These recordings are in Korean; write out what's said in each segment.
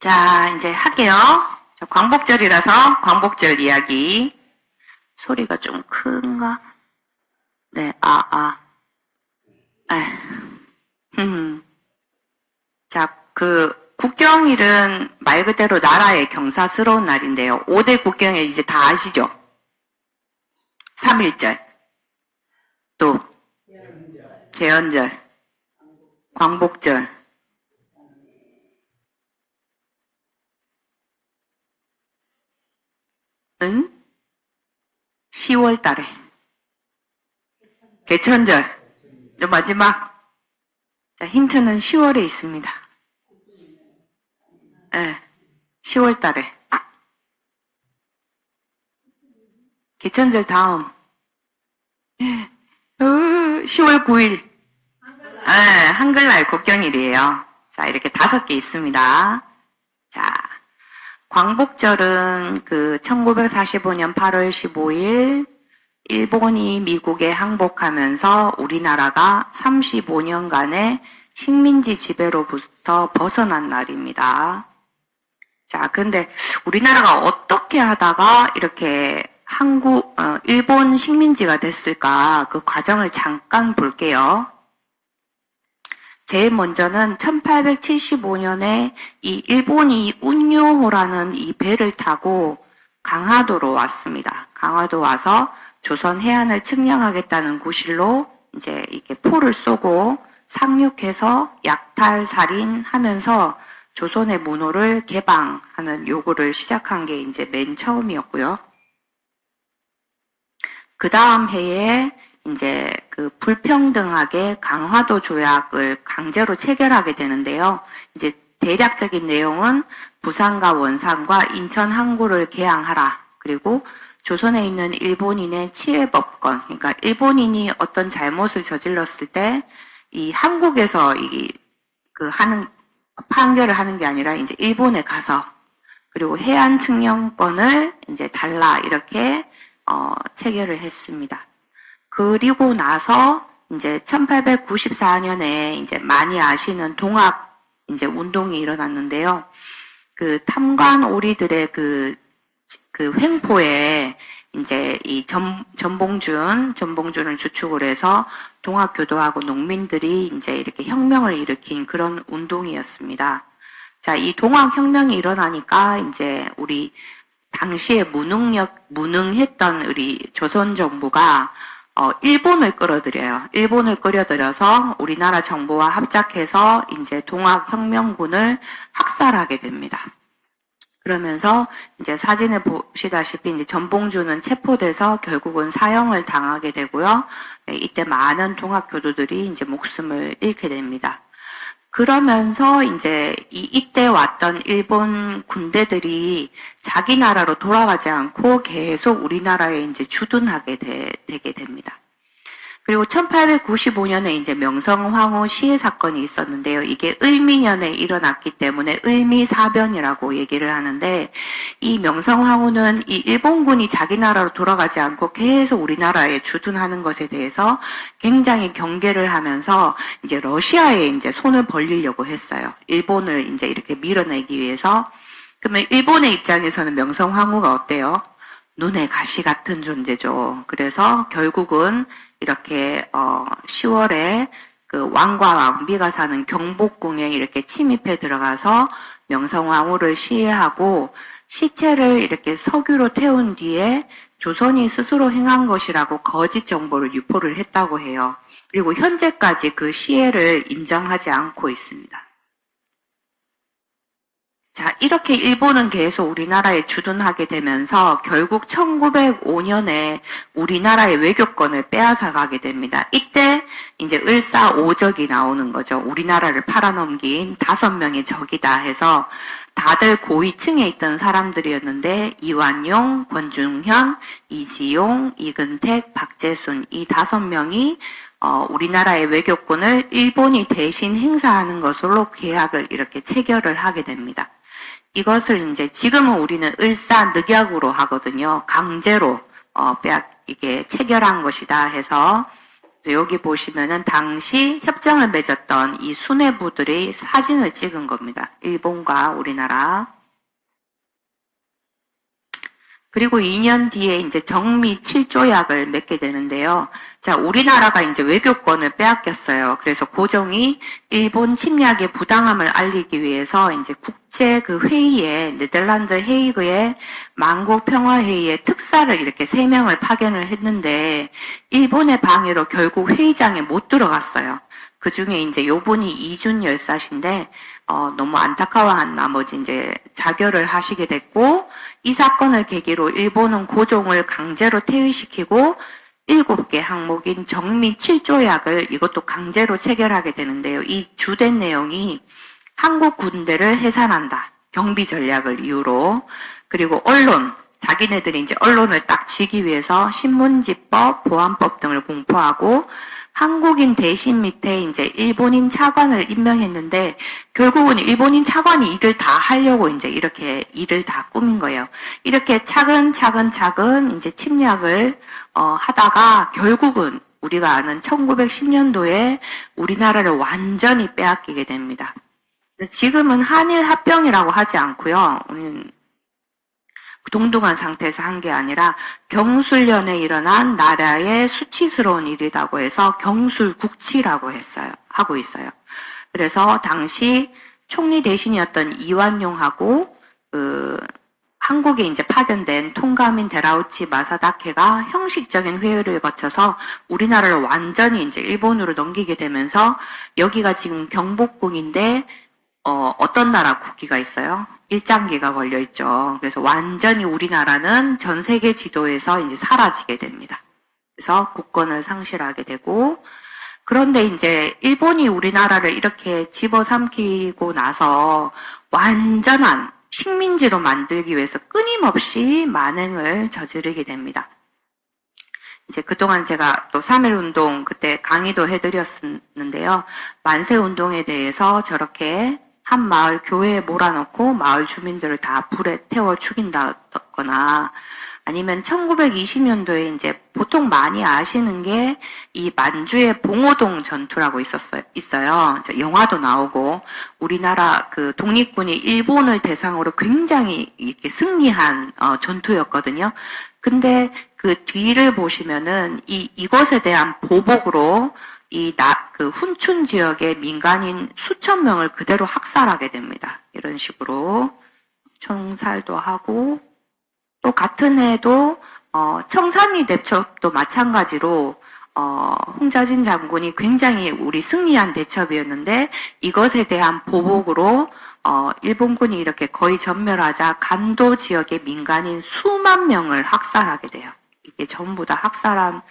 자, 이제 할게요. 광복절이라서 광복절 이야기. 소리가 좀 큰가? 네, 자, 국경일은 말 그대로 나라의 경사스러운 날인데요. 5대 국경일 이제 다 아시죠? 3.1절. 또, 제헌절. 광복절. 응? 10월 달에. 개천절. 마지막. 자, 힌트는 10월에 있습니다. 네, 10월 달에. 개천절 다음. 10월 9일. 네, 한글날 국경일이에요. 자, 이렇게 5개 있습니다. 자, 광복절은 1945년 8월 15일 일본이 미국에 항복하면서 우리나라가 35년간의 식민지 지배로부터 벗어난 날입니다. 자, 근데 우리나라가 어떻게 하다가 이렇게 일본 식민지가 됐을까? 그 과정을 잠깐 볼게요. 제일 먼저는 1875년에 이 일본이 운요호라는 이 배를 타고 강화도로 왔습니다. 강화도 와서 조선 해안을 측량하겠다는 구실로 이제 이렇게 포를 쏘고 상륙해서 약탈 살인하면서 조선의 문호를 개방하는 요구를 시작한 게 이제 맨 처음이었고요. 그 다음 해에 이제 불평등하게 강화도 조약을 강제로 체결하게 되는데요. 이제 대략적인 내용은 부산과 원산과 인천 항구를 개항하라. 그리고 조선에 있는 일본인의 치외법권, 그러니까 일본인이 어떤 잘못을 저질렀을 때 이 한국에서 판결을 하는 게 아니라 이제 일본에 가서 그리고 해안 측량권을 이제 달라 이렇게 체결을 했습니다. 그리고 나서 이제 1894년에 이제 많이 아시는 동학 이제 운동이 일어났는데요. 탐관 오리들의 횡포에 이제 이 전봉준을 주축으로 해서 동학교도하고 농민들이 이제 이렇게 혁명을 일으킨 그런 운동이었습니다. 자, 이 동학혁명이 일어나니까 이제 우리 당시에 무능했던 우리 조선 정부가 일본을 끌어들여요. 일본을 끌어들여서 우리나라 정부와 합작해서 이제 동학혁명군을 학살하게 됩니다. 그러면서 이제 사진을 보시다시피 이제 전봉준은 체포돼서 결국은 사형을 당하게 되고요. 이때 많은 동학교도들이 이제 목숨을 잃게 됩니다. 그러면서 이제 이때 왔던 일본 군대들이 자기 나라로 돌아가지 않고 계속 우리나라에 이제 주둔하게 되게 됩니다. 그리고 1895년에 이제 명성황후 시해 사건이 있었는데요. 이게 을미년에 일어났기 때문에 을미사변이라고 얘기를 하는데 이 명성황후는 이 일본군이 자기 나라로 돌아가지 않고 계속 우리나라에 주둔하는 것에 대해서 굉장히 경계를 하면서 이제 러시아에 이제 손을 벌리려고 했어요. 일본을 이제 이렇게 밀어내기 위해서. 그러면 일본의 입장에서는 명성황후가 어때요? 눈에 가시 같은 존재죠. 그래서 결국은 이렇게 10월에 왕과 왕비가 사는 경복궁에 이렇게 침입해 들어가서 명성황후를 시해하고 시체를 이렇게 석유로 태운 뒤에 조선이 스스로 행한 것이라고 거짓 정보를 유포를 했다고 해요. 그리고 현재까지 그 시해를 인정하지 않고 있습니다. 자, 이렇게 일본은 계속 우리나라에 주둔하게 되면서 결국 1905년에 우리나라의 외교권을 빼앗아 가게 됩니다. 이때 이제 을사오적이 나오는 거죠. 우리나라를 팔아넘긴 5명의 적이다 해서 다들 고위층에 있던 사람들이었는데 이완용, 권중현, 이지용, 이근택, 박재순 이 5명이 우리나라의 외교권을 일본이 대신 행사하는 것으로 계약을 이렇게 체결을 하게 됩니다. 이것을 이제 지금은 우리는 을사늑약으로 하거든요. 강제로 이게 체결한 것이다 해서 여기 보시면은 당시 협정을 맺었던 이 수뇌부들이 사진을 찍은 겁니다. 일본과 우리나라. 그리고 2년 뒤에 이제 정미 7조약을 맺게 되는데요. 자, 우리나라가 이제 외교권을 빼앗겼어요. 그래서 고종이 일본 침략의 부당함을 알리기 위해서 이제 국제 그 회의에, 네덜란드 헤이그의 만국 평화회의에 특사를 이렇게 3명을 파견을 했는데, 일본의 방해로 결국 회의장에 못 들어갔어요. 그 중에 이제 요 분이 이준 열사신데, 너무 안타까워한 나머지 이제 자결을 하시게 됐고, 이 사건을 계기로 일본은 고종을 강제로 퇴위시키고 7개 항목인 정미 7조약을 이것도 강제로 체결하게 되는데요. 이 주된 내용이 한국 군대를 해산한다. 경비 전략을 이유로. 그리고 언론, 자기네들이 이제 언론을 딱 쥐기 위해서 신문지법, 보안법 등을 공포하고 한국인 대신 밑에 이제 일본인 차관을 임명했는데 결국은 일본인 차관이 일을 다 하려고 이제 이렇게 일을 다 꾸민 거예요. 이렇게 차근차근 이제 침략을 하다가 결국은 우리가 아는 1910년도에 우리나라를 완전히 빼앗기게 됩니다. 지금은 한일 합병이라고 하지 않고요. 동등한 상태에서 한 게 아니라 경술련에 일어난 나라의 수치스러운 일이라고 해서 경술국치라고 하고 있어요. 그래서 당시 총리 대신이었던 이완용하고 한국에 이제 파견된 통감인 데라우치 마사다케가 형식적인 회의를 거쳐서 우리나라를 완전히 이제 일본으로 넘기게 되면서 여기가 지금 경복궁인데 어떤 나라 국기가 있어요? 일장기가 걸려 있죠. 그래서 완전히 우리나라는 전 세계 지도에서 이제 사라지게 됩니다. 그래서 국권을 상실하게 되고, 그런데 이제 일본이 우리나라를 이렇게 집어삼키고 나서 완전한 식민지로 만들기 위해서 끊임없이 만행을 저지르게 됩니다. 이제 그동안 제가 또 3.1운동 그때 강의도 해드렸는데요. 만세운동에 대해서 저렇게 한 마을 교회에 몰아넣고 마을 주민들을 다 불에 태워 죽인다거나 아니면 1920년도에 이제 보통 많이 아시는 게 이 만주의 봉오동 전투라고 있어요. 영화도 나오고 우리나라 그 독립군이 일본을 대상으로 굉장히 이렇게 승리한 전투였거든요. 근데 그 뒤를 보시면은 이것에 대한 보복으로 그 훈춘 지역의 민간인 수천 명을 그대로 학살하게 됩니다. 이런 식으로 총살도 하고 또 같은 해에도 청산리 대첩도 마찬가지로 홍자진 장군이 굉장히 우리 승리한 대첩이었는데 이것에 대한 보복으로 일본군이 이렇게 거의 전멸하자 간도 지역의 민간인 수만 명을 학살하게 돼요. 이게 전부 다 학살한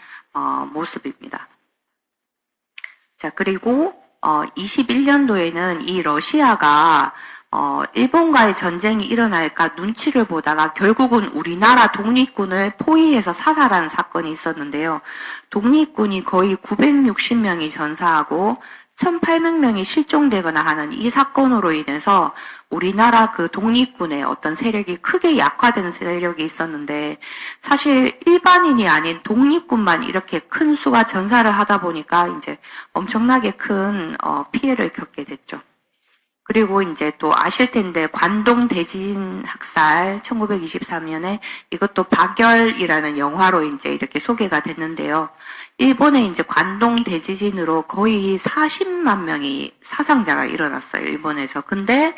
모습입니다. 자, 그리고 21년도에는 이 러시아가 일본과의 전쟁이 일어날까 눈치를 보다가 결국은 우리나라 독립군을 포위해서 사살한 사건이 있었는데요. 독립군이 거의 960명이 전사하고 1800명이 실종되거나 하는 이 사건으로 인해서 우리나라 그 독립군의 어떤 세력이 크게 약화되는 세력이 있었는데 사실 일반인이 아닌 독립군만 이렇게 큰 수가 전사를 하다 보니까 이제 엄청나게 큰 피해를 겪게 됐죠. 그리고 이제 또 아실 텐데 관동 대지진 학살 1923년에 이것도 박열이라는 영화로 이제 이렇게 소개가 됐는데요. 일본의 이제 관동 대지진으로 거의 40만 명이 사상자가 일어났어요. 일본에서. 근데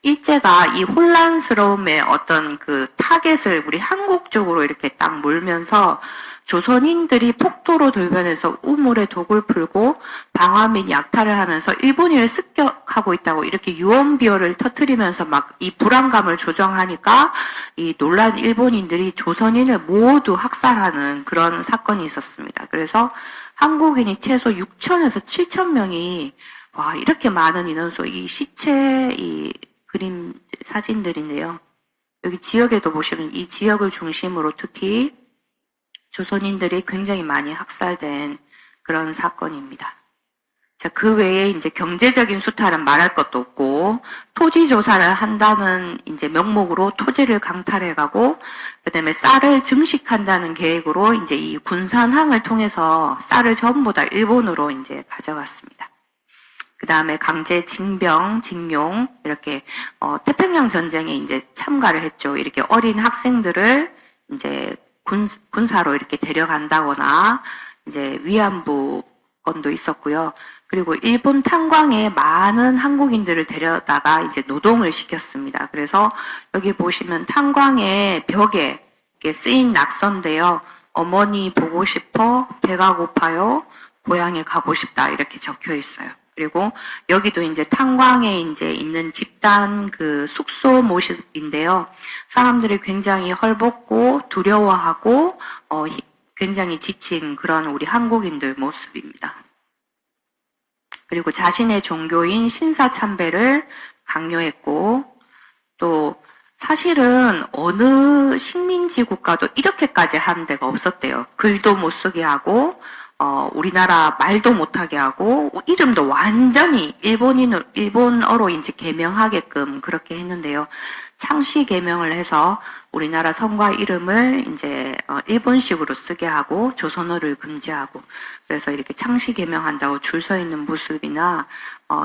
일제가 이 혼란스러움의 어떤 그 타겟을 우리 한국 쪽으로 이렇게 딱 몰면서 조선인들이 폭도로 돌변해서 우물에 독을 풀고 방화 및 약탈을 하면서 일본인을 습격하고 있다고 이렇게 유언비어를 터뜨리면서 막 이 불안감을 조정하니까 이 놀란 일본인들이 조선인을 모두 학살하는 그런 사건이 있었습니다. 그래서 한국인이 최소 6천에서 7천 명이 와 이렇게 많은 인원수 이 시체 이 그림 사진들인데요. 여기 지역에도 보시면 이 지역을 중심으로 특히 조선인들이 굉장히 많이 학살된 그런 사건입니다. 자, 그 외에 이제 경제적인 수탈은 말할 것도 없고, 토지 조사를 한다는 이제 명목으로 토지를 강탈해가고, 그 다음에 쌀을 증식한다는 계획으로 이제 이 군산항을 통해서 쌀을 전부 다 일본으로 이제 가져갔습니다. 그 다음에 강제 징병, 징용, 이렇게, 태평양 전쟁에 이제 참가를 했죠. 이렇게 어린 학생들을 이제 군사로 이렇게 데려간다거나, 이제 위안부 건도 있었고요. 그리고 일본 탄광에 많은 한국인들을 데려다가 이제 노동을 시켰습니다. 그래서 여기 보시면 탄광의 벽에 이렇게 쓰인 낙서인데요. 어머니 보고 싶어, 배가 고파요, 고향에 가고 싶다 이렇게 적혀 있어요. 그리고 여기도 이제 탄광에 이제 있는 집단 그 숙소 모습인데요. 사람들이 굉장히 헐벗고 두려워하고 굉장히 지친 그런 우리 한국인들 모습입니다. 그리고 자신의 종교인 신사참배를 강요했고, 또 사실은 어느 식민지 국가도 이렇게까지 하는 데가 없었대요. 글도 못 쓰게 하고, 우리나라 말도 못하게 하고, 이름도 완전히 일본어로 이제 개명하게끔 그렇게 했는데요. 창씨 개명을 해서 우리나라 성과 이름을 이제 일본식으로 쓰게 하고 조선어를 금지하고, 그래서 이렇게 창씨 개명한다고 줄 서 있는 모습이나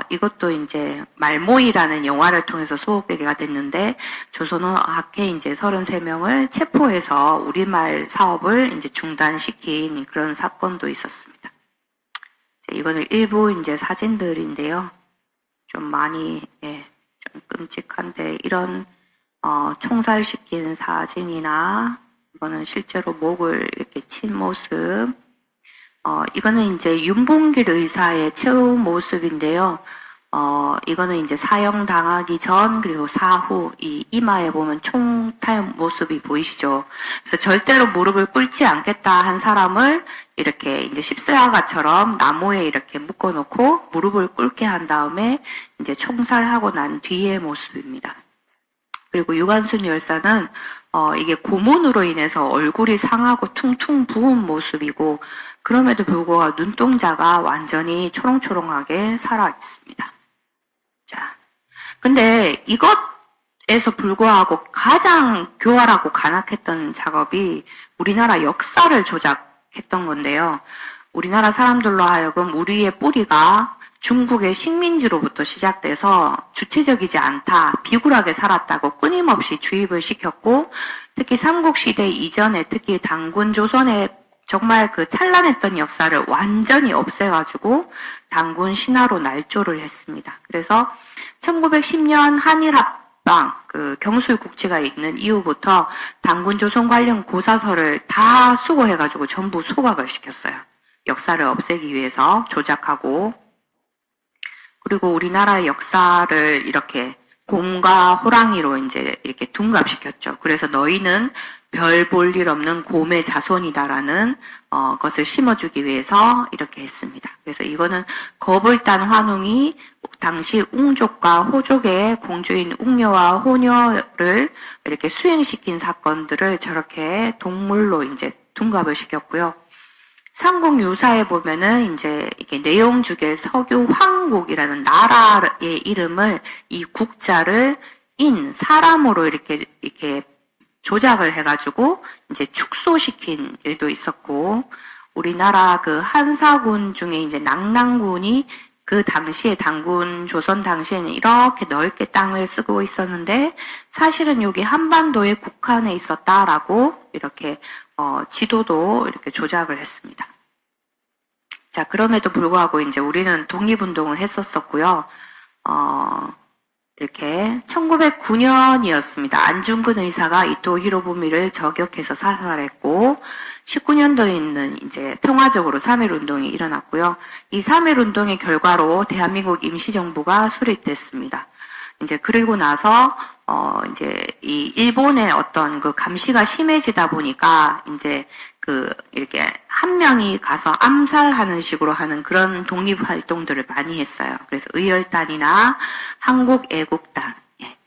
이것도 이제 말모이라는 영화를 통해서 소개가 됐는데, 조선어 학회 이제 33명을 체포해서 우리말 사업을 이제 중단시킨 그런 사건도 있었습니다. 이거는 일부 이제 사진들인데요. 좀 많이 좀 끔찍한데, 이런 총살시킨 사진이나, 이거는 실제로 목을 이렇게 친 모습, 이거는 이제 윤봉길 의사의 최후 모습인데요. 이거는 이제 사형당하기 전, 그리고 사후, 이 이마에 보면 총탈 모습이 보이시죠? 그래서 절대로 무릎을 꿇지 않겠다 한 사람을 이렇게 이제 십자가처럼 나무에 이렇게 묶어놓고 무릎을 꿇게 한 다음에 이제 총살하고 난 뒤의 모습입니다. 그리고 유관순 열사는 이게 고문으로 인해서 얼굴이 상하고 퉁퉁 부은 모습이고, 그럼에도 불구하고 눈동자가 완전히 초롱초롱하게 살아 있습니다. 자, 근데 이것에서 불구하고 가장 교활하고 간악했던 작업이 우리나라 역사를 조작했던 건데요. 우리나라 사람들로 하여금 우리의 뿌리가 중국의 식민지로부터 시작돼서 주체적이지 않다, 비굴하게 살았다고 끊임없이 주입을 시켰고, 특히 삼국시대 이전에 특히 당군 조선의 정말 그 찬란했던 역사를 완전히 없애가지고 당군 신화로 날조를 했습니다. 그래서 1910년 한일합방, 그 경술국지가 있는 이후부터 당군 조선 관련 고사서를 다 수거해가지고 전부 소각을 시켰어요. 역사를 없애기 위해서 조작하고, 그리고 우리나라의 역사를 이렇게 곰과 호랑이로 이제 이렇게 둔갑시켰죠. 그래서 너희는 별 볼 일 없는 곰의 자손이다라는 것을 심어주기 위해서 이렇게 했습니다. 그래서 이거는 거불단 환웅이 당시 웅족과 호족의 공주인 웅녀와 호녀를 이렇게 수행시킨 사건들을 저렇게 동물로 이제 둔갑을 시켰고요. 삼국유사에 보면은 이제 이게 내용죽의 서교 황국이라는 나라의 이름을, 이 국자를 사람으로 이렇게 조작을 해가지고 이제 축소시킨 일도 있었고, 우리나라 그 한사군 중에 이제 낙랑군이 그 당시에 당군 조선 당시에는 이렇게 넓게 땅을 쓰고 있었는데, 사실은 여기 한반도의 국한에 있었다라고 이렇게 지도도 이렇게 조작을 했습니다. 자, 그럼에도 불구하고 이제 우리는 독립운동을 했었었고요. 이렇게 1909년이었습니다. 안중근 의사가 이토 히로부미를 저격해서 사살했고, 19년도에 있는 이제 평화적으로 3.1운동이 일어났고요. 이 3.1운동의 결과로 대한민국 임시정부가 수립됐습니다. 이제 그리고 나서 이제 이 일본의 어떤 그 감시가 심해지다 보니까 이제 이렇게 한 명이 가서 암살하는 식으로 하는 그런 독립 활동들을 많이 했어요. 그래서 의열단이나 한국애국단,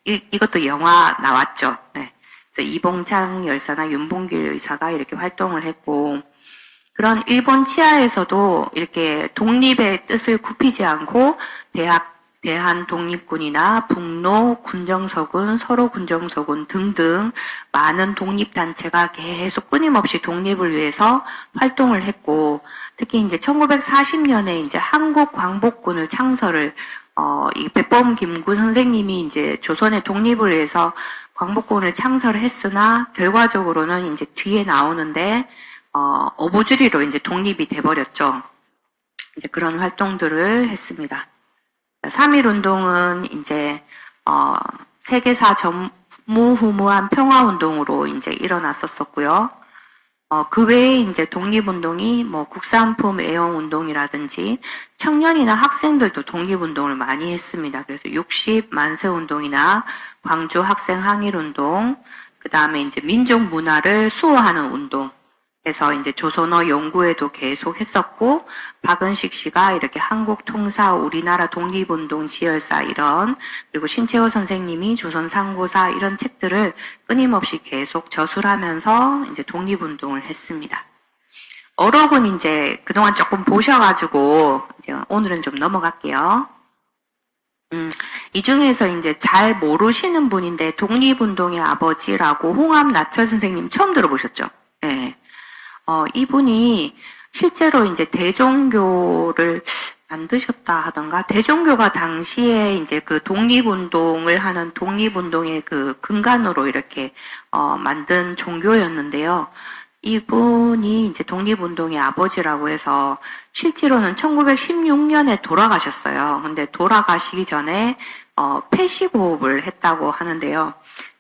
이것도 영화 나왔죠. 네. 그래서 이봉창 열사나 윤봉길 의사가 이렇게 활동을 했고, 그런 일본 치하에서도 이렇게 독립의 뜻을 굽히지 않고 대한 독립군이나 북로 군정서군, 서로 군정서군 등등 많은 독립단체가 계속 끊임없이 독립을 위해서 활동을 했고, 특히 이제 1940년에 이제 한국 광복군을 창설을, 이 백범 김구 선생님이 이제 조선의 독립을 위해서 광복군을 창설을 했으나, 결과적으로는 이제 뒤에 나오는데, 어부주리로 이제 독립이 돼버렸죠. 이제 그런 활동들을 했습니다. 3.1운동은 이제, 세계사 전무후무한 평화운동으로 이제 일어났었고요. 그 외에 이제 독립운동이 뭐 국산품 애용운동이라든지 청년이나 학생들도 독립운동을 많이 했습니다. 그래서 60만세운동이나 광주 학생 항일운동, 그 다음에 이제 민족 문화를 수호하는 운동, 그래서 이제 조선어 연구에도 계속 했었고, 박은식 씨가 이렇게 한국 통사, 우리나라 독립운동 지열사 이런, 그리고 신채호 선생님이 조선 상고사 이런 책들을 끊임없이 계속 저술하면서 이제 독립운동을 했습니다. 어록은 이제 그동안 조금 보셔가지고, 이제 오늘은 좀 넘어갈게요. 이 중에서 이제 잘 모르시는 분인데, 독립운동의 아버지라고 홍합 나철 선생님 처음 들어보셨죠? 네. 이분이 실제로 이제 대종교를 만드셨다 하던가, 대종교가 당시에 이제 그 독립운동을 하는 독립운동의 그 근간으로 이렇게, 만든 종교였는데요. 이분이 이제 독립운동의 아버지라고 해서 실제로는 1916년에 돌아가셨어요. 근데 돌아가시기 전에, 폐식호흡을 했다고 하는데요.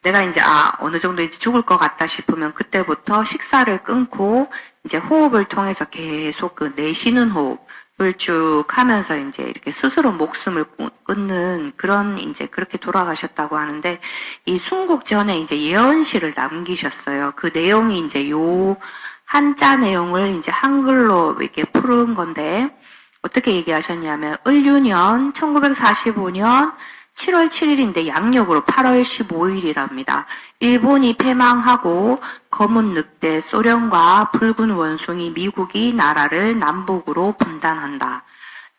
내가 이제, 어느 정도 이제 죽을 것 같다 싶으면 그때부터 식사를 끊고, 이제 호흡을 통해서 계속 그 내쉬는 호흡을 쭉 하면서 이제 이렇게 스스로 목숨을 끊는 그런 이제 그렇게 돌아가셨다고 하는데, 이 순국전에 이제 예언시를 남기셨어요. 그 내용이 이제 요 한자 내용을 이제 한글로 이렇게 푸른 건데, 어떻게 얘기하셨냐면, 을유년 1945년 7월 7일인데 양력으로 8월 15일이랍니다. 일본이 패망하고 검은 늑대 소련과 붉은 원숭이 미국이 나라를 남북으로 분단한다.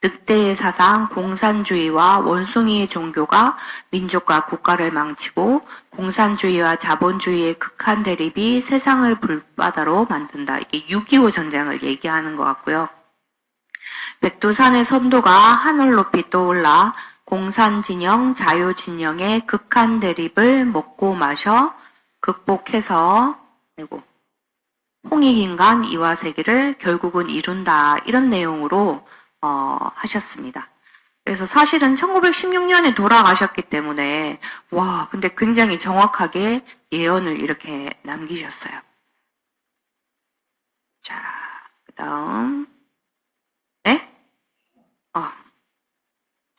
늑대의 사상, 공산주의와 원숭이의 종교가 민족과 국가를 망치고 공산주의와 자본주의의 극한 대립이 세상을 불바다로 만든다. 이게 6.25 전쟁을 얘기하는 것 같고요. 백두산의 선도가 하늘 높이 떠올라 공산진영, 자유진영의 극한 대립을 먹고 마셔 극복해서 홍익인간 이화세계를 결국은 이룬다. 이런 내용으로 하셨습니다. 그래서 사실은 1916년에 돌아가셨기 때문에 와, 근데 굉장히 정확하게 예언을 이렇게 남기셨어요. 자, 그다음 네?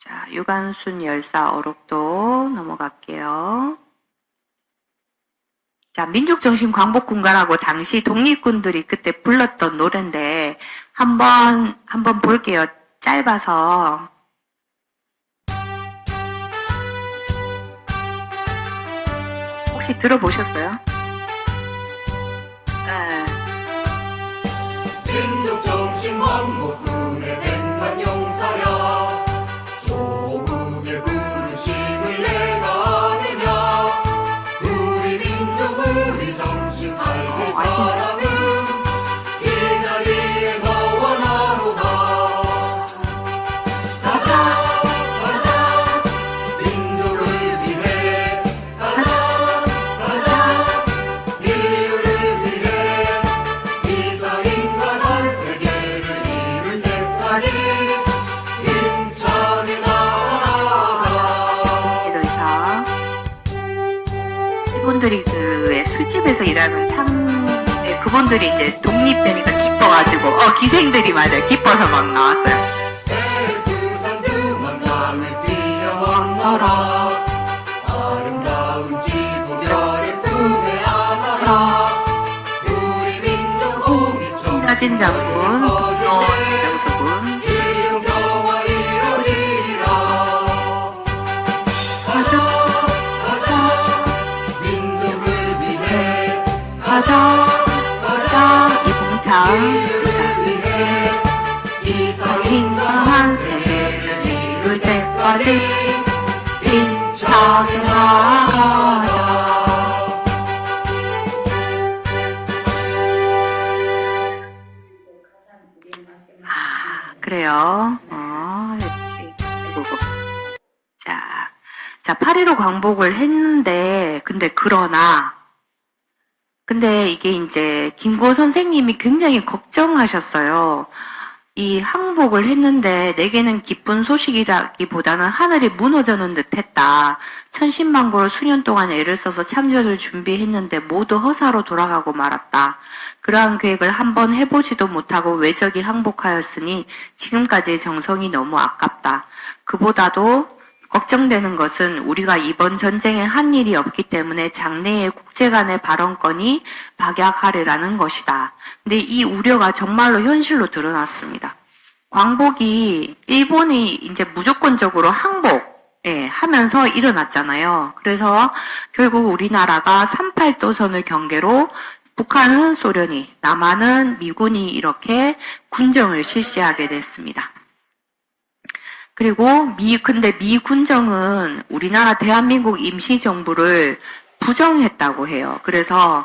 자, 유관순 열사 어록도 넘어갈게요. 자, 민족정신 광복군가라고 당시 독립군들이 그때 불렀던 노래인데 한번 볼게요. 짧아서. 혹시 들어보셨어요? 네. 민족정신 광복군의 백만 용사야, 조국의 부르심을 내가 아느냐. 우리 민족 우리 정신 살릴 사람은 이 자리에 너와 나로다. 가자 가자 민족을 위해, 가자 가자 인류를 위해, 이상인간 한 세계를 이룰 때까지 힘차게 나아가자. 이러니까 이분들이 그 술집에서 일하는 그분들이 이제 독립되니까 기뻐가지고 기생들이 맞아요. 기뻐서 막 나왔어요. 백두산 두만강을 뛰어넘어라, 아름다운 지구 별의 품에 안아라. 우리 민족 홍익정 신자진 장군, 대장서군. 일용평화 이루어지리라. 가자 가자 민족을 위해, 가자 가자 이봉창. 파리로 광복을 했는데, 근데 이게 이제 김구호 선생님이 굉장히 걱정하셨어요. 이 항복을 했는데 내게는 기쁜 소식이라기보다는 하늘이 무너져는 듯했다. 천신만고로 수년 동안 애를 써서 참전을 준비했는데 모두 허사로 돌아가고 말았다. 그러한 계획을 한번 해보지도 못하고 외적이 항복하였으니 지금까지의 정성이 너무 아깝다. 그보다도 걱정되는 것은 우리가 이번 전쟁에 한 일이 없기 때문에 장래의 국제 간의 발언권이 박약하리라는 것이다. 근데 이 우려가 정말로 현실로 드러났습니다. 광복이 일본이 이제 무조건적으로 하면서 일어났잖아요. 그래서 결국 우리나라가 38도선을 경계로 북한은 소련이, 남한은 미군이 이렇게 군정을 실시하게 됐습니다. 그리고 근데 미 군정은 우리나라 대한민국 임시정부를 부정했다고 해요. 그래서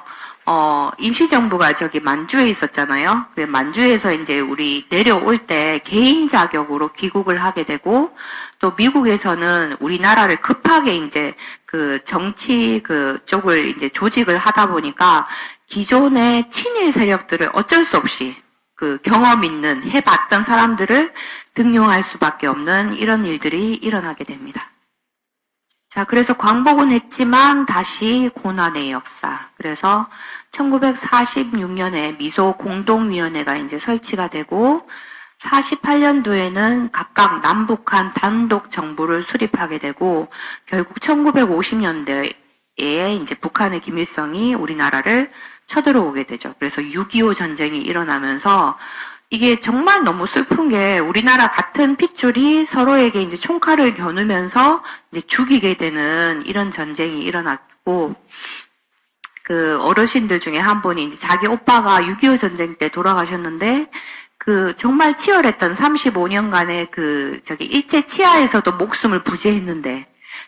임시정부가 저기 만주에 있었잖아요. 그래서 만주에서 이제 우리 내려올 때 개인 자격으로 귀국을 하게 되고, 또 미국에서는 우리나라를 급하게 이제 그 정치 쪽을 이제 조직을 하다 보니까 기존의 친일 세력들을 어쩔 수 없이 그 경험 있는 해봤던 사람들을 등용할 수밖에 없는 이런 일들이 일어나게 됩니다. 자, 그래서 광복은 했지만 다시 고난의 역사. 그래서 1946년에 미소 공동위원회가 이제 설치가 되고 48년도에는 각각 남북한 단독 정부를 수립하게 되고 결국 1950년대에 이제 북한의 김일성이 우리나라를 쳐들어오게 되죠. 그래서 6.25 전쟁이 일어나면서 이게 정말 너무 슬픈 게 우리나라 같은 핏줄이 서로에게 이제 총칼을 겨누면서 이제 죽이게 되는 이런 전쟁이 일어났고, 그 어르신들 중에 한 분이 이제 자기 오빠가 6.25 전쟁 때 돌아가셨는데 그 정말 치열했던 35년간의 일제 치하에서도 목숨을 부지했는데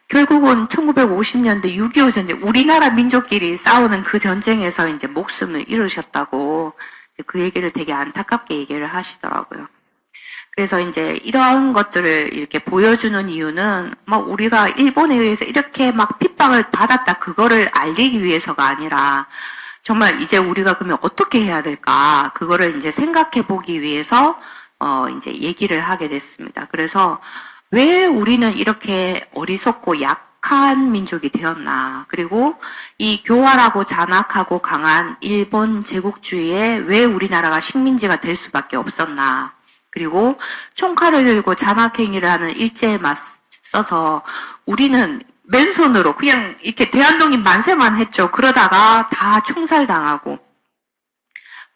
결국은 1950년대 6.25 전쟁, 우리나라 민족끼리 싸우는 그 전쟁에서 이제 목숨을 잃으셨다고 그 얘기를 되게 안타깝게 얘기를 하시더라고요. 그래서 이제 이런 것들을 이렇게 보여주는 이유는 우리가 일본에 의해서 이렇게 막 핍박을 받았다 그거를 알리기 위해서가 아니라 정말 이제 우리가 그러면 어떻게 해야 될까 그거를 이제 생각해 보기 위해서 이제 얘기를 하게 됐습니다. 그래서 왜 우리는 이렇게 어리석고 약한 민족이 되었나? 그리고 이 교활하고 잔악하고 강한 일본 제국주의에 왜 우리나라가 식민지가 될 수밖에 없었나? 그리고 총칼을 들고 잔악행위를 하는 일제에 맞서서 우리는 맨손으로 그냥 이렇게 대한독립 만세만 했죠. 그러다가 다 총살당하고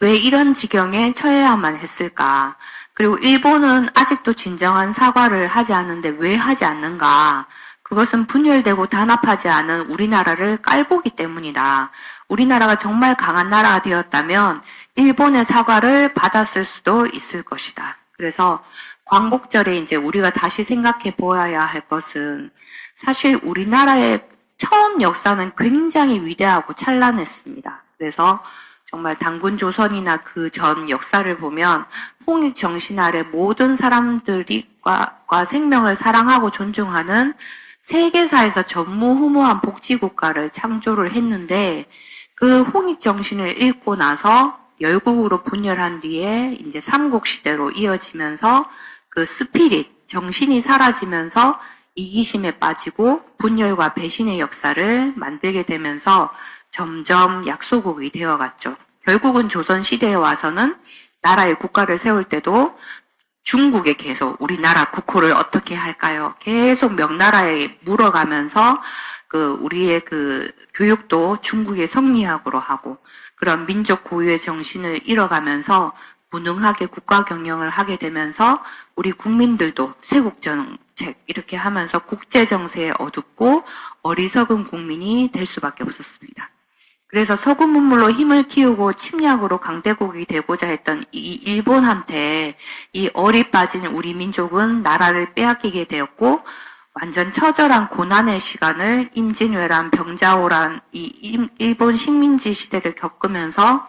왜 이런 지경에 처해야만 했을까? 그리고 일본은 아직도 진정한 사과를 하지 않는데 왜 하지 않는가? 그것은 분열되고 단합하지 않은 우리나라를 깔보기 때문이다. 우리나라가 정말 강한 나라가 되었다면 일본의 사과를 받았을 수도 있을 것이다. 그래서 광복절에 이제 우리가 다시 생각해 보아야 할 것은 사실 우리나라의 처음 역사는 굉장히 위대하고 찬란했습니다. 그래서 정말 단군 조선이나 그 전 역사를 보면 홍익 정신 아래 모든 사람들과 생명을 사랑하고 존중하는 세계사에서 전무후무한 복지국가를 창조를 했는데 그 홍익 정신을 잃고 나서 열국으로 분열한 뒤에 이제 삼국시대로 이어지면서 그 스피릿, 정신이 사라지면서 이기심에 빠지고 분열과 배신의 역사를 만들게 되면서 점점 약소국이 되어갔죠. 결국은 조선시대에 와서는 나라의 국가를 세울 때도 중국에 계속 우리나라 국호를 어떻게 할까요? 계속 명나라에 물어가면서 우리의 교육도 국의 성리학으로 하고 그런 민족 고유의 정신을 잃어가면서 무능하게 국가 경영을 하게 되면서 우리 국민들도 쇄국 정책 이렇게 하면서 국제 정세에 어둡고 어리석은 국민이 될 수밖에 없었습니다. 그래서 서구 문물로 힘을 키우고 침략으로 강대국이 되고자 했던 이 일본한테 이 얼이 빠진 우리 민족은 나라를 빼앗기게 되었고 완전 처절한 고난의 시간을 임진왜란, 병자호란 이 일본 식민지 시대를 겪으면서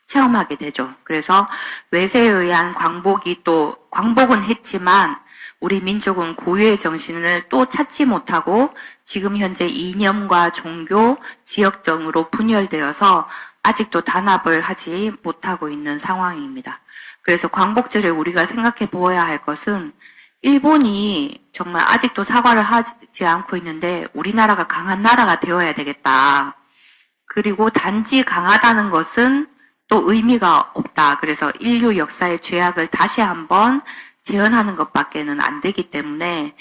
체험하게 되죠. 그래서 외세에 의한 광복은 했지만 우리 민족은 고유의 정신을 또 찾지 못하고 지금 현재 이념과 종교, 지역 등으로 분열되어서 아직도 단합을 하지 못하고 있는 상황입니다. 그래서 광복절에 우리가 생각해 보아야 할 것은 일본이 정말 아직도 사과를 하지 않고 있는데 우리나라가 강한 나라가 되어야 되겠다. 그리고 단지 강하다는 것은 또 의미가 없다. 그래서 인류 역사의 죄악을 다시 한번 재현하는 것밖에는 안 되기 때문에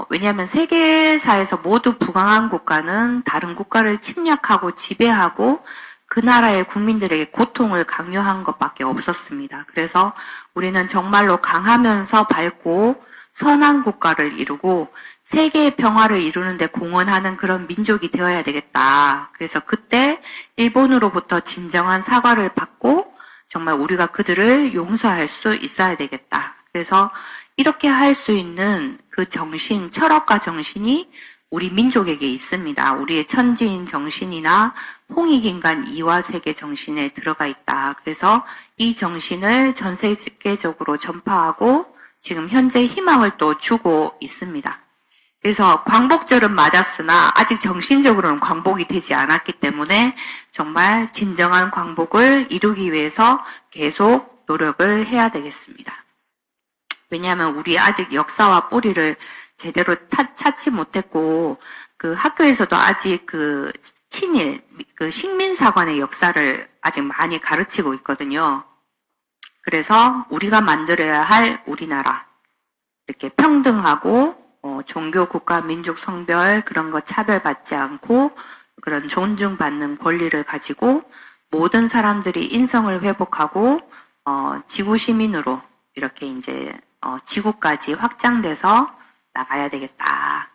왜냐하면 세계사에서 모두 부강한 국가는 다른 국가를 침략하고 지배하고 그 나라의 국민들에게 고통을 강요한 것밖에 없었습니다. 그래서 우리는 정말로 강하면서 밝고 선한 국가를 이루고 세계의 평화를 이루는데 공헌하는 그런 민족이 되어야 되겠다. 그래서 그때 일본으로부터 진정한 사과를 받고 정말 우리가 그들을 용서할 수 있어야 되겠다. 그래서 이렇게 할 수 있는 그 정신, 철학과 정신이 우리 민족에게 있습니다. 우리의 천지인 정신이나 홍익인간 이화세계 정신에 들어가 있다. 그래서 이 정신을 전 세계적으로 전파하고 지금 현재 희망을 또 주고 있습니다. 그래서 광복절은 맞았으나 아직 정신적으로는 광복이 되지 않았기 때문에 정말 진정한 광복을 이루기 위해서 계속 노력을 해야 되겠습니다. 왜냐하면 우리 아직 역사와 뿌리를 제대로 찾지 못했고 그 학교에서도 아직 그 친일, 그 식민사관의 역사를 아직 많이 가르치고 있거든요. 그래서 우리가 만들어야 할 우리나라 이렇게 평등하고 종교, 국가, 민족, 성별 그런 거 차별받지 않고 그런 존중받는 권리를 가지고 모든 사람들이 인성을 회복하고 지구 시민으로 이렇게 이제 지구까지 확장돼서 나가야 되겠다.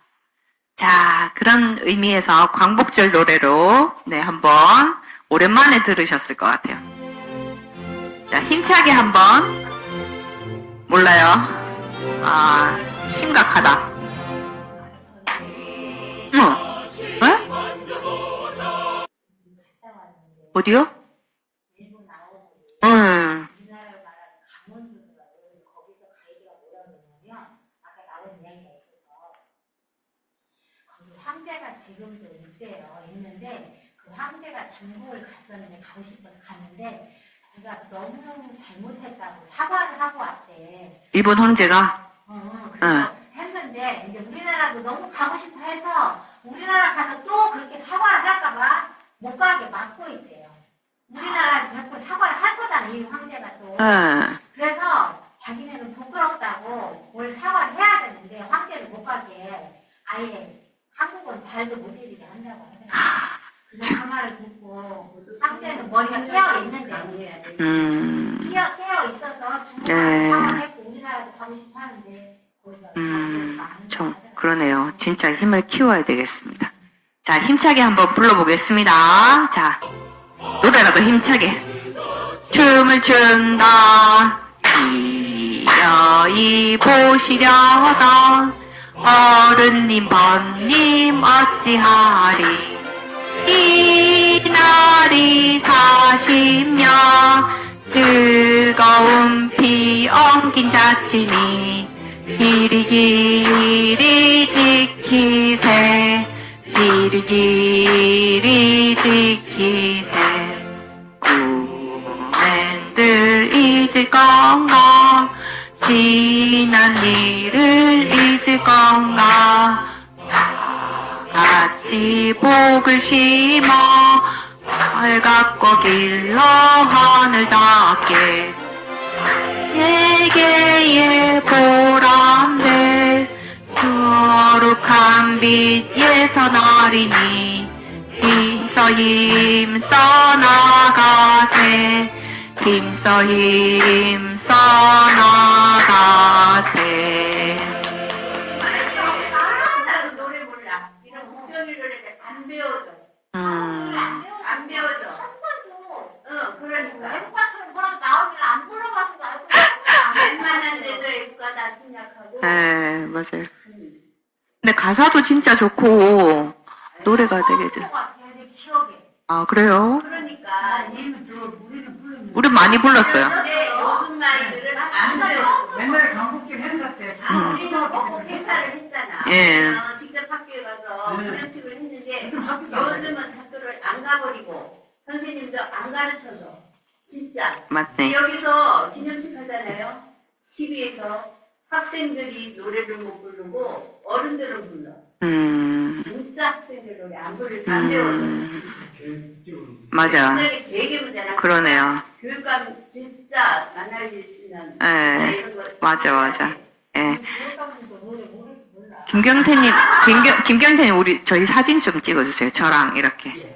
자, 그런 의미에서 광복절 노래로 네, 한번 오랜만에 들으셨을 것 같아요. 자, 힘차게 한번. 몰라요. 아, 심각하다. 에? 어디요? 응. 황제가 지금도 있대요. 있는데 그 황제가 중국을 갔었는데 가고 싶어서 갔는데 그가 너무 잘못했다고 사과를 하고 왔대. 일본 황제가? 그래서 했는데 이제 우리나라도 너무 가고 싶어 해서 우리나라 가서 또 그렇게 사과를 할까봐 못 가게 막고 있대요. 우리나라에서 100% 사과를 할 거잖아, 이 황제가 또. 그래서 자기네는 부끄럽다고 뭘 사과를 해야 되는데 황제를 못 가게 아예 한국은 발도 못 디디게 한다고 하더라고요. 그래서 그 말을 듣고 황제는 머리가 깨어 있는데 깨어 있어서 중국을 사과했고 우리나라도 가고 싶어 하는데 좀 그러네요. 진짜 힘을 키워야 되겠습니다. 자, 힘차게 한번 불러보겠습니다. 자, 노래라도 힘차게 춤을 춘다. 기어이 보시려던 어른님 번님 어찌하리. 이날이 40년 뜨거운 피 엉킨 자치니 길이길이 지키세. 길이길이 지키세. 꿈엔들 잊을 건가. 지난 일을 잊을 건가. 같이 복을 심어 살갑고 길러 하늘 닿게. 세계의 보람될 거룩한 빛 예선하리니 힘써 힘써 나가세. 힘써 힘써 나가세. 나도 노래 몰라. 이런 목소리 노래를 안 배워줘. 안 배워줘. 한 번도. 그러니까. 애국가처럼 뭐라고 나오기를 안 불러봐서도 알고 웬만한데도 애국가다 생략하고. 네, 맞아요. 근데 가사도 진짜 좋고 노래가 되게 아, 그래요? 그러니까 우리 많이 불렀어요. 요즘 말들은 안 배워. 옛날에 광복절 행사 때 우리는 꼭 행사를 했잖아. 예. 직접 학교에 가서 선생님도 안 가르쳐줘. 진짜. 맞네. 여기서 기념식 하잖아요. TV에서 학생들이 노래를 못 부르고 어른들은 불러. 진짜 학생들 노래 안 배워서. 맞아. 굉장히 되게 문제나. 그러네요. 교육감 진짜 만날 일 있으면 예. 이런 거 맞아. 예. 교육감도 노래 모를지 몰라. 김경태님, 저희 사진 좀 찍어주세요. 저랑 이렇게.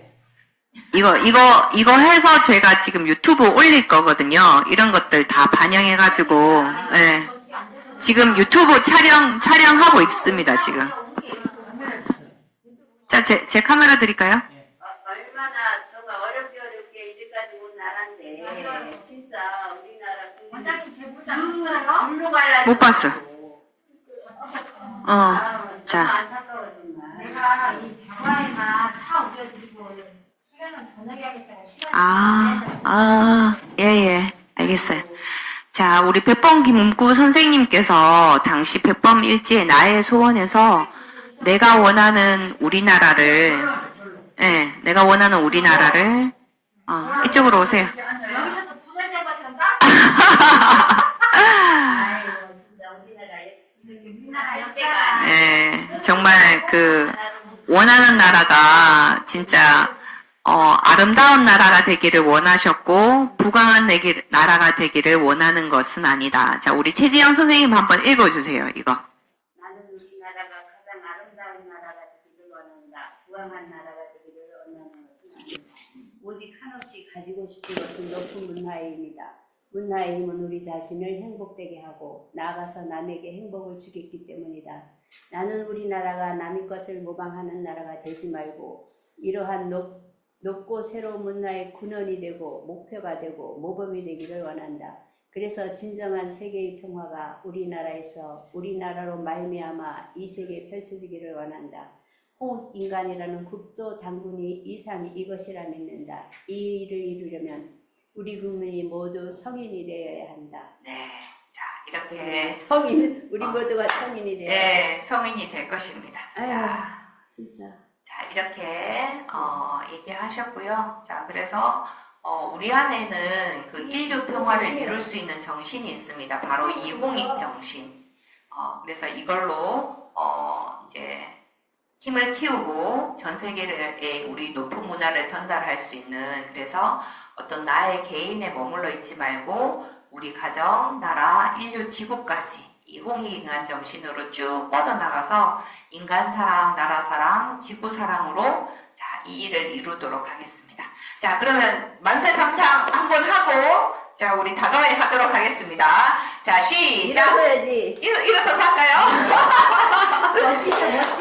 이거 해서 제가 지금 유튜브 올릴 거거든요. 이런 것들 다 반영해가지고, 예. 지금 유튜브 촬영하고 있습니다, 지금. 자, 제 카메라 드릴까요? 얼마나 정말 어렵게 이제까지 온 나라인데 진짜 우리나라 원장님 제 모자 봤어요? 물로 갈라 못 봤어. 자 자. 안타까워 정말. 내가 이 대화에만 차 우려드리고 수련은 저녁에 하겠다고 시간이 예. 알겠어요. 자, 우리 백범 김문구 선생님께서 당시 백범 일지의 나의 소원에서 내가 원하는 우리나라를, 이쪽으로 오세요. 여기서도 분열된 것처럼 딱 아이고 진짜 우리나라에 이렇게 우리나라 역대가 아니야. 예, 정말 원하는 나라가 진짜, 아름다운 나라가 되기를 원하셨고, 부강한 나라가 되기를 원하는 것은 아니다. 자, 우리 최지영 선생님 한번 읽어주세요, 이거. 나는 우리나라가 가장 아름다운 나라가 되기를 원한다. 부강한 나라가 되기를 원하는 것은 아니다. 오직 한없이 가지고 싶은 것은 높은 문화의입니다. 문화의 힘은 우리 자신을 행복되게 하고 나아가서 남에게 행복을 주겠기 때문이다. 나는 우리나라가 남의 것을 모방하는 나라가 되지 말고 이러한 높고 새로운 문화의 근원이 되고 목표가 되고 모범이 되기를 원한다. 그래서 진정한 세계의 평화가 우리나라로 말미암아 이 세계에 펼쳐지기를 원한다. 홍익인간이라는 국조 당군이 이상이 이것이라 믿는다. 이 일을 이루려면 우리 국민이 모두 성인이 되어야 한다. 네. 자, 이렇게. 우리 모두가 성인이 되어야 한다. 네, 성인이 될 것입니다. 자, 진짜. 자, 이렇게, 얘기하셨고요. 자, 그래서, 우리 안에는 그 인류 평화를 이룰 수 있는 정신이 있습니다. 바로 이 홍익 정신. 그래서 이걸로, 이제, 힘을 키우고 전 세계에 우리 높은 문화를 전달할 수 있는, 그래서 어떤 나의 개인에 머물러 있지 말고 우리 가정, 나라, 인류, 지구까지 이 홍익인간 정신으로 쭉 뻗어나가서 인간 사랑, 나라 사랑, 지구 사랑으로 자, 이 일을 이루도록 하겠습니다. 자, 그러면 만세 삼창 한번 하고 자, 우리 다가와야 하도록 하겠습니다. 자, 시작! 일어서야지. 일어서서 할까요?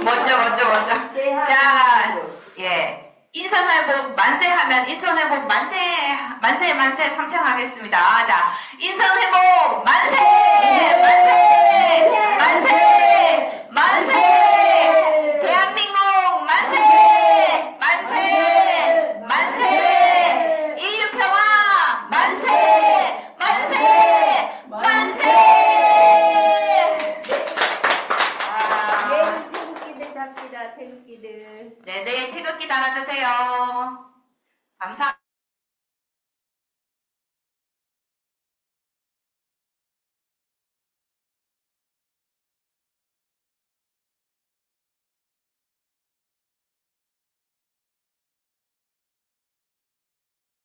먼저. 자, 예. 인선회복 만세하면 인선회복 만세 삼창하겠습니다. 자, 인선회복 만세! 대한민국 만세! 인류평화 만세! 태극기들 갑시다. 태극기들. 네네, 태극기 달아주세요. 감사합니다.